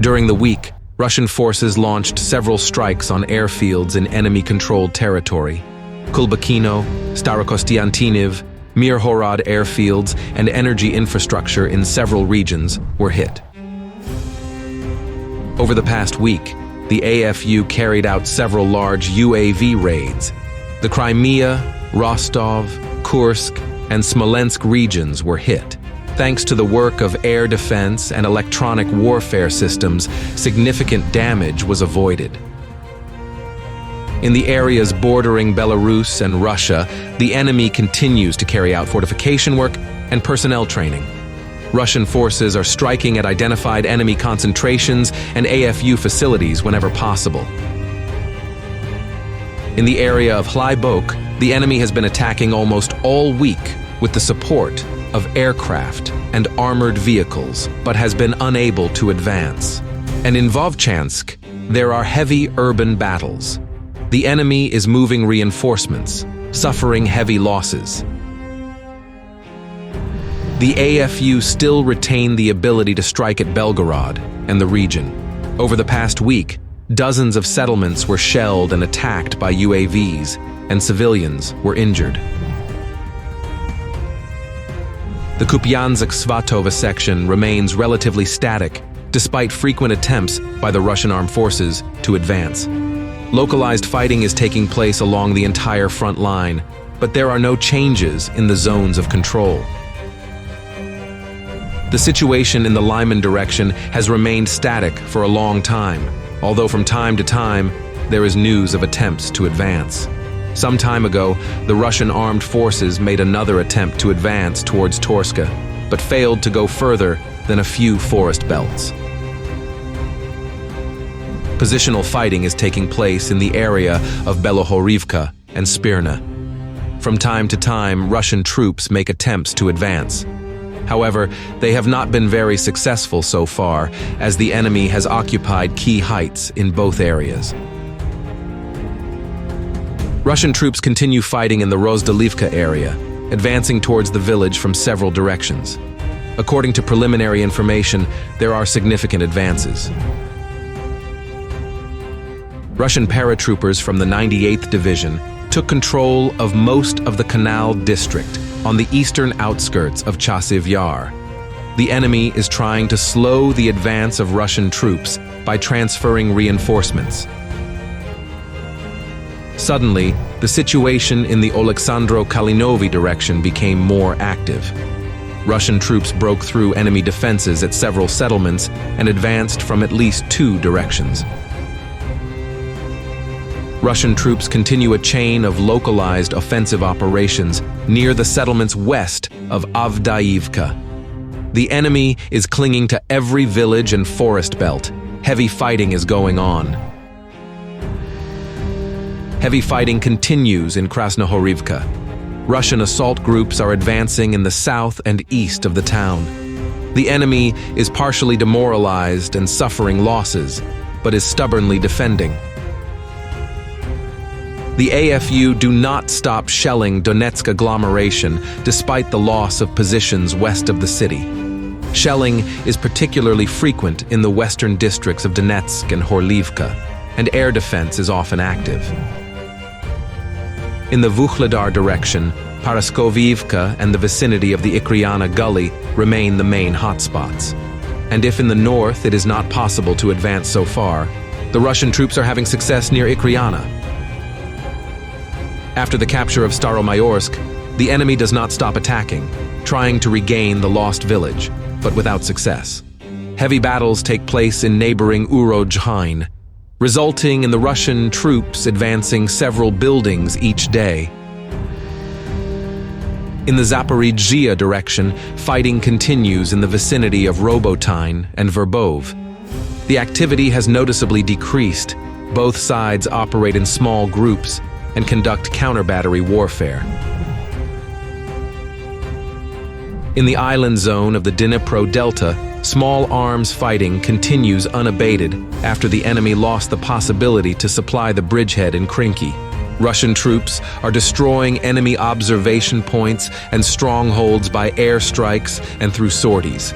During the week, Russian forces launched several strikes on airfields in enemy-controlled territory. Kulbakino, Starokostiantiniv, Mirhorod airfields, and energy infrastructure in several regions were hit. Over the past week, the AFU carried out several large UAV raids. The Crimea, Rostov, Kursk, and Smolensk regions were hit. Thanks to the work of air defense and electronic warfare systems, significant damage was avoided. In the areas bordering Belarus and Russia, the enemy continues to carry out fortification work and personnel training. Russian forces are striking at identified enemy concentrations and AFU facilities whenever possible. In the area of 𝐒𝐤𝐫𝐚𝐢𝐴, the enemy has been attacking almost all week with the support of aircraft and armored vehicles, but has been unable to advance. And in Vovchansk, there are heavy urban battles. The enemy is moving reinforcements, suffering heavy losses. The AFU still retain the ability to strike at Belgorod and the region. Over the past week, dozens of settlements were shelled and attacked by UAVs, and civilians were injured. The Kupiansk-Svatova section remains relatively static, despite frequent attempts by the Russian armed forces to advance. Localized fighting is taking place along the entire front line, but there are no changes in the zones of control. The situation in the Lyman direction has remained static for a long time, although from time to time, there is news of attempts to advance. Some time ago, the Russian armed forces made another attempt to advance towards Torska, but failed to go further than a few forest belts. Positional fighting is taking place in the area of Belohorivka and Spirna. From time to time, Russian troops make attempts to advance. However, they have not been very successful so far, as the enemy has occupied key heights in both areas. Russian troops continue fighting in the Rozdalivka area, advancing towards the village from several directions. According to preliminary information, there are significant advances. Russian paratroopers from the 98th Division took control of most of the Canal district on the eastern outskirts of Chasiv Yar. The enemy is trying to slow the advance of Russian troops by transferring reinforcements. Suddenly, the situation in the Oleksandro-Kalinovi direction became more active. Russian troops broke through enemy defenses at several settlements and advanced from at least 2 directions. Russian troops continue a chain of localized offensive operations near the settlements west of Avdiivka. The enemy is clinging to every village and forest belt. Heavy fighting is going on. Heavy fighting continues in Krasnohorivka. Russian assault groups are advancing in the south and east of the town. The enemy is partially demoralized and suffering losses, but is stubbornly defending. The AFU do not stop shelling Donetsk agglomeration despite the loss of positions west of the city. Shelling is particularly frequent in the western districts of Donetsk and Horlivka, and air defense is often active. In the Vuhledar direction, Paraskoviivka and the vicinity of the Ikriana Gully remain the main hotspots. And if in the north it is not possible to advance so far, the Russian troops are having success near Ikriana. After the capture of Staromayorsk, the enemy does not stop attacking, trying to regain the lost village, but without success. Heavy battles take place in neighboring 𝐒𝐤𝐫𝐚, resulting in the Russian troops advancing several buildings each day. In the Zaporizhzhia direction, fighting continues in the vicinity of Robotyne and Verbov. The activity has noticeably decreased. Both sides operate in small groups and conduct counter-battery warfare. In the island zone of the Dnipro Delta, small arms fighting continues unabated after the enemy lost the possibility to supply the bridgehead in Krinky. Russian troops are destroying enemy observation points and strongholds by airstrikes and through sorties.